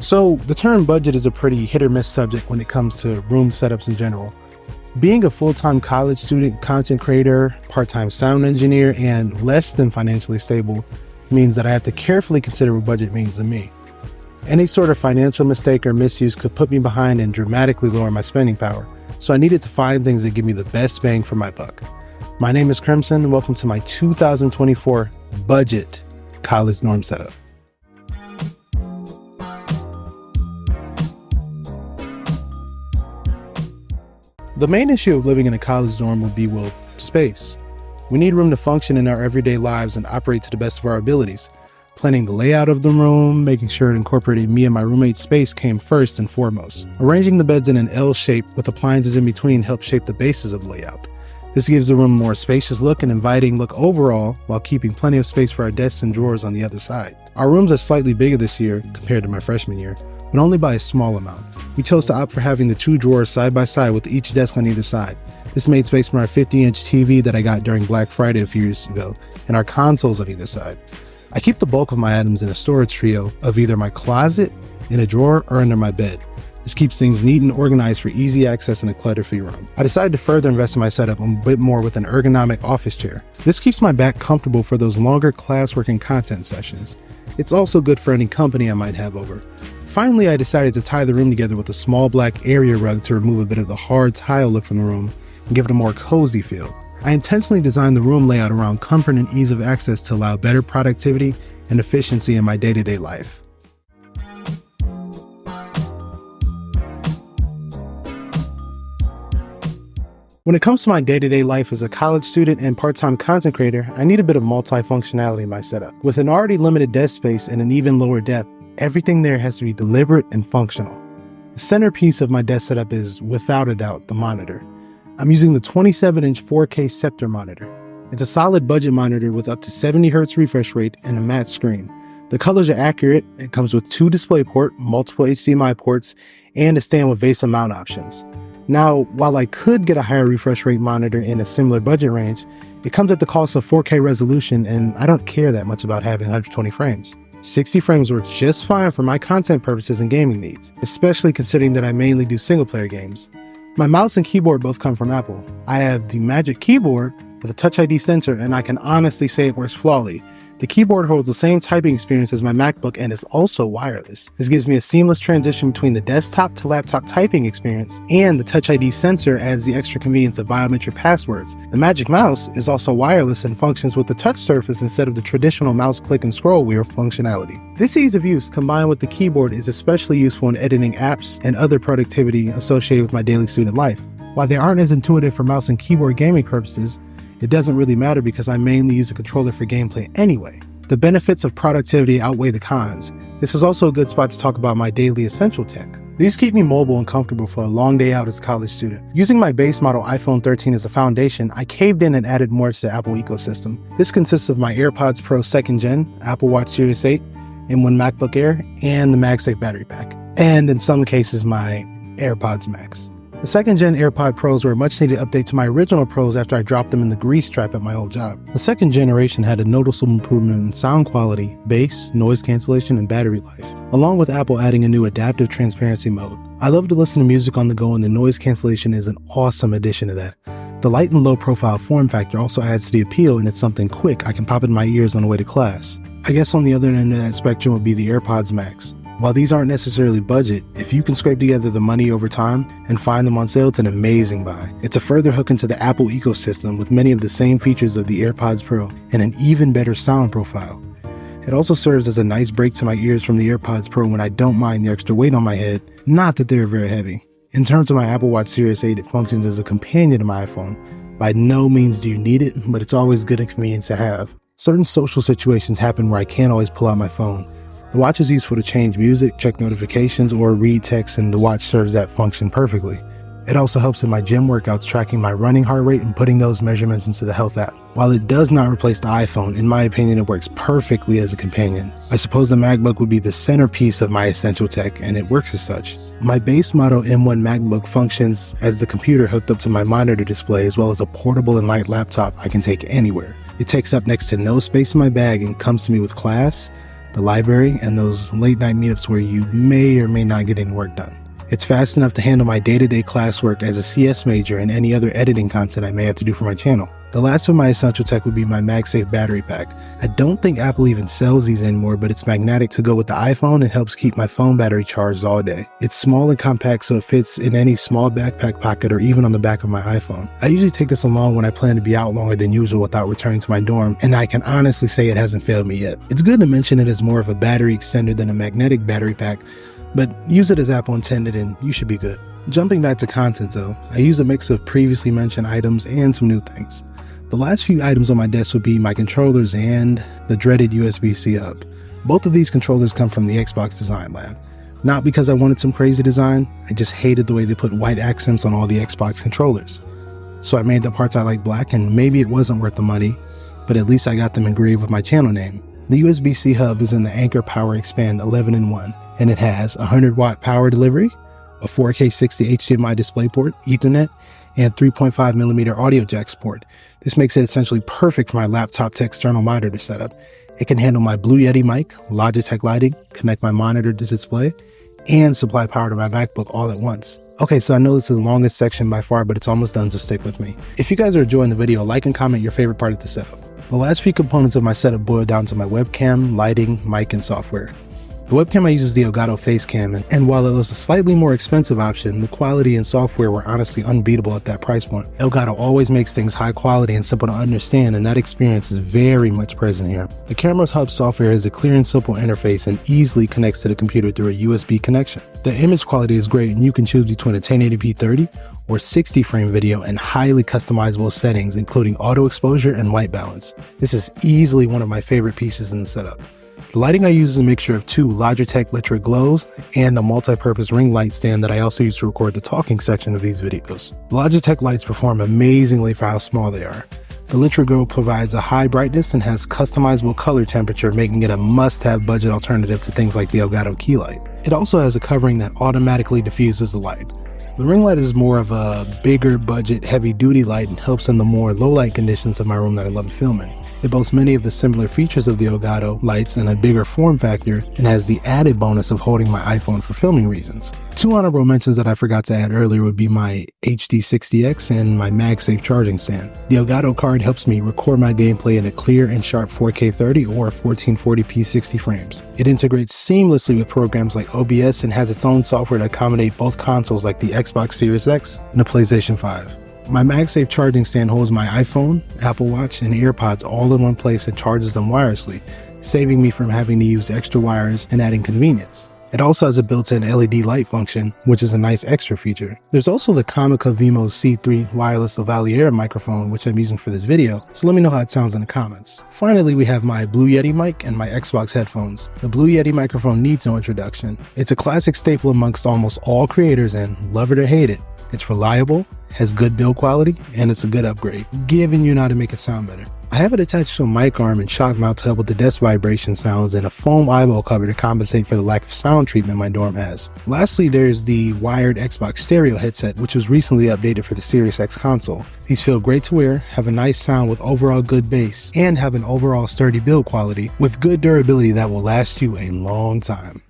So the term budget is a pretty hit or miss subject when it comes to room setups in general. Being a full-time college student, content creator, part-time sound engineer, and less than financially stable means that I have to carefully consider what budget means to me. Any sort of financial mistake or misuse could put me behind and dramatically lower my spending power, so I needed to find things that give me the best bang for my buck. My name is Crimson, and welcome to my 2024 Budget College Dorm Setup. The main issue of living in a college dorm would be, well, space. We need room to function in our everyday lives and operate to the best of our abilities. Planning the layout of the room, making sure it incorporated me and my roommate's space came first and foremost. Arranging the beds in an L shape with appliances in between helps shape the basis of the layout. This gives the room a more spacious look and inviting look overall, while keeping plenty of space for our desks and drawers on the other side. Our rooms are slightly bigger this year compared to my freshman year, but only by a small amount. We chose to opt for having the two drawers side by side with each desk on either side. This made space for our 50-inch TV that I got during Black Friday a few years ago, and our consoles on either side. I keep the bulk of my items in a storage trio of either my closet, in a drawer, or under my bed. This keeps things neat and organized for easy access in a clutter-free room. I decided to further invest in my setup a bit more with an ergonomic office chair. This keeps my back comfortable for those longer classwork and content sessions. It's also good for any company I might have over. Finally, I decided to tie the room together with a small black area rug to remove a bit of the hard tile look from the room and give it a more cozy feel. I intentionally designed the room layout around comfort and ease of access to allow better productivity and efficiency in my day-to-day life. When it comes to my day-to-day life as a college student and part-time content creator, I need a bit of multifunctionality in my setup. With an already limited desk space and an even lower depth, everything there has to be deliberate and functional. The centerpiece of my desk setup is, without a doubt, the monitor. I'm using the 27-inch 4K Scepter monitor. It's a solid budget monitor with up to 70 Hz refresh rate and a matte screen. The colors are accurate. It comes with 2 DisplayPort, multiple HDMI ports, and a stand with VESA mount options. Now, while I could get a higher refresh rate monitor in a similar budget range, it comes at the cost of 4K resolution, and I don't care that much about having 120 frames. 60 frames works just fine for my content purposes and gaming needs, especially considering that I mainly do single-player games. My mouse and keyboard both come from Apple. I have the Magic Keyboard with a Touch ID sensor, and I can honestly say it works flawlessly. The keyboard holds the same typing experience as my MacBook and is also wireless. This gives me a seamless transition between the desktop to laptop typing experience, and the Touch ID sensor adds the extra convenience of biometric passwords. The Magic Mouse is also wireless and functions with the touch surface instead of the traditional mouse click and scroll wheel functionality. This ease of use combined with the keyboard is especially useful in editing apps and other productivity associated with my daily student life. While they aren't as intuitive for mouse and keyboard gaming purposes, it doesn't really matter because I mainly use a controller for gameplay anyway. The benefits of productivity outweigh the cons. This is also a good spot to talk about my daily essential tech. These keep me mobile and comfortable for a long day out as a college student. Using my base model iPhone 13 as a foundation, I caved in and added more to the Apple ecosystem. This consists of my AirPods Pro 2nd Gen, Apple Watch Series 8, M1 MacBook Air, and the MagSafe battery pack. And in some cases, my AirPods Max. The 2nd Gen AirPod Pros were a much needed update to my original Pros after I dropped them in the grease trap at my old job. The 2nd generation had a noticeable improvement in sound quality, bass, noise cancellation, and battery life, along with Apple adding a new adaptive transparency mode. I love to listen to music on the go, and the noise cancellation is an awesome addition to that. The light and low profile form factor also adds to the appeal, and it's something quick I can pop in my ears on the way to class. I guess on the other end of that spectrum would be the AirPods Max. While these aren't necessarily budget, if you can scrape together the money over time and find them on sale, it's an amazing buy. It's a further hook into the Apple ecosystem with many of the same features of the AirPods Pro and an even better sound profile. It also serves as a nice break to my ears from the AirPods Pro when I don't mind the extra weight on my head, not that they're very heavy. In terms of my Apple Watch Series 8, it functions as a companion to my iPhone. By no means do you need it, but it's always good and convenient to have. Certain social situations happen where I can't always pull out my phone. The watch is useful to change music, check notifications, or read text, and the watch serves that function perfectly. It also helps in my gym workouts, tracking my running heart rate and putting those measurements into the health app. While it does not replace the iPhone, in my opinion, it works perfectly as a companion. I suppose the MacBook would be the centerpiece of my essential tech, and it works as such. My base model M1 MacBook functions as the computer hooked up to my monitor display, as well as a portable and light laptop I can take anywhere. It takes up next to no space in my bag and comes to me with class, the library, and those late night meetups where you may or may not get any work done. It's fast enough to handle my day-to-day classwork as a CS major and any other editing content I may have to do for my channel. The last of my essential tech would be my MagSafe battery pack. I don't think Apple even sells these anymore, but it's magnetic to go with the iPhone and helps keep my phone battery charged all day. It's small and compact, so it fits in any small backpack pocket or even on the back of my iPhone. I usually take this along when I plan to be out longer than usual without returning to my dorm, and I can honestly say it hasn't failed me yet. It's good to mention it as more of a battery extender than a magnetic battery pack, but use it as Apple intended and you should be good. Jumping back to content though, I use a mix of previously mentioned items and some new things. The last few items on my desk would be my controllers and the dreaded USB-C hub. Both of these controllers come from the Xbox Design Lab. Not because I wanted some crazy design, I just hated the way they put white accents on all the Xbox controllers. So I made the parts I like black, and maybe it wasn't worth the money, but at least I got them engraved with my channel name. The USB-C hub is in the Anker PowerXpand 11-in-1, and it has a 100-watt power delivery, a 4K 60 HDMI DisplayPort, Ethernet, and 3.5mm audio jack port. This makes it essentially perfect for my laptop to external monitor setup. It can handle my Blue Yeti mic, Logitech lighting, connect my monitor to display, and supply power to my MacBook all at once. Okay, so I know this is the longest section by far, but it's almost done, so stick with me. If you guys are enjoying the video, like and comment your favorite part of the setup. The last few components of my setup boil down to my webcam, lighting, mic, and software. The webcam I use is the Elgato Facecam, and while it was a slightly more expensive option, the quality and software were honestly unbeatable at that price point. Elgato always makes things high quality and simple to understand, and that experience is very much present here. The camera's hub software has a clear and simple interface and easily connects to the computer through a USB connection. The image quality is great, and you can choose between a 1080p 30 or 60 frame video and highly customizable settings, including auto exposure and white balance. This is easily one of my favorite pieces in the setup. The lighting I use is a mixture of two Logitech Litra Glows and a multi-purpose ring light stand that I also use to record the talking section of these videos. The Logitech lights perform amazingly for how small they are. The Litra Glow provides a high brightness and has customizable color temperature, making it a must-have budget alternative to things like the Elgato key light. It also has a covering that automatically diffuses the light. The ring light is more of a bigger budget heavy duty light and helps in the more low light conditions of my room that I love to film in. It boasts many of the similar features of the Elgato lights in a bigger form factor and has the added bonus of holding my iPhone for filming reasons. Two honorable mentions that I forgot to add earlier would be my HD60X and my MagSafe charging stand. The Elgato card helps me record my gameplay in a clear and sharp 4K 30 or 1440p 60 frames. It integrates seamlessly with programs like OBS and has its own software to accommodate both consoles like the Xbox Series X and the PlayStation 5. My MagSafe charging stand holds my iPhone, Apple Watch, and AirPods all in one place and charges them wirelessly, saving me from having to use extra wires and adding convenience. It also has a built-in LED light function, which is a nice extra feature. There's also the Comica Vimo C3 wireless lavalier microphone, which I'm using for this video, so let me know how it sounds in the comments. Finally, we have my Blue Yeti mic and my Xbox headphones. The Blue Yeti microphone needs no introduction. It's a classic staple amongst almost all creators, and love it or hate it, it's reliable, has good build quality, and it's a good upgrade, giving you know how to make it sound better. I have it attached to a mic arm and shock mount to help with the desk vibration sounds, and a foam eyeball cover to compensate for the lack of sound treatment my dorm has. Lastly, there's the wired Xbox stereo headset, which was recently updated for the Series X console. These feel great to wear, have a nice sound with overall good bass, and have an overall sturdy build quality with good durability that will last you a long time.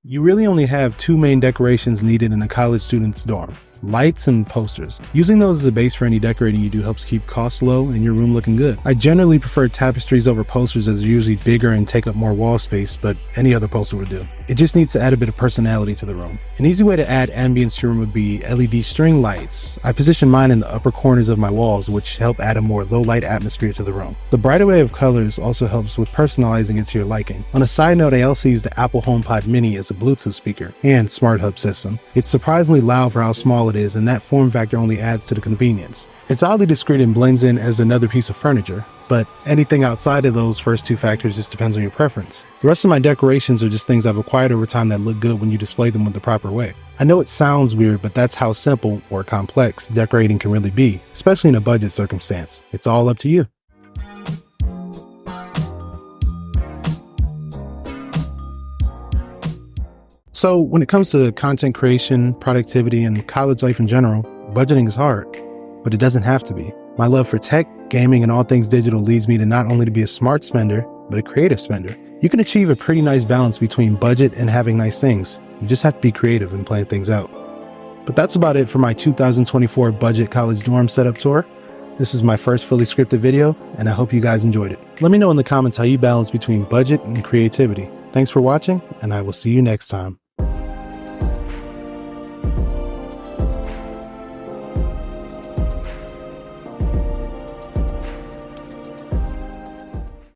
You really only have two main decorations needed in a college student's dorm: lights and posters. Using those as a base for any decorating you do helps keep costs low and your room looking good. I generally prefer tapestries over posters as they're usually bigger and take up more wall space, but any other poster would do. It just needs to add a bit of personality to the room. An easy way to add ambience to your room would be LED string lights. I position mine in the upper corners of my walls, which help add a more low light atmosphere to the room. The bright array of colors also helps with personalizing it to your liking. On a side note, I also use the Apple HomePod Mini as a Bluetooth speaker and smart hub system. It's surprisingly loud for how small it is, and that form factor only adds to the convenience. It's oddly discreet and blends in as another piece of furniture, but anything outside of those first two factors just depends on your preference. The rest of my decorations are just things I've acquired over time that look good when you display them with the proper way. I know it sounds weird, but that's how simple or complex decorating can really be, especially in a budget circumstance. It's all up to you. So when it comes to content creation, productivity, and college life in general, budgeting is hard, but it doesn't have to be. My love for tech, gaming, and all things digital leads me to not only to be a smart spender, but a creative spender. You can achieve a pretty nice balance between budget and having nice things. You just have to be creative and plan things out. But that's about it for my 2024 budget college dorm setup tour. This is my first fully scripted video, and I hope you guys enjoyed it. Let me know in the comments how you balance between budget and creativity. Thanks for watching, and I will see you next time.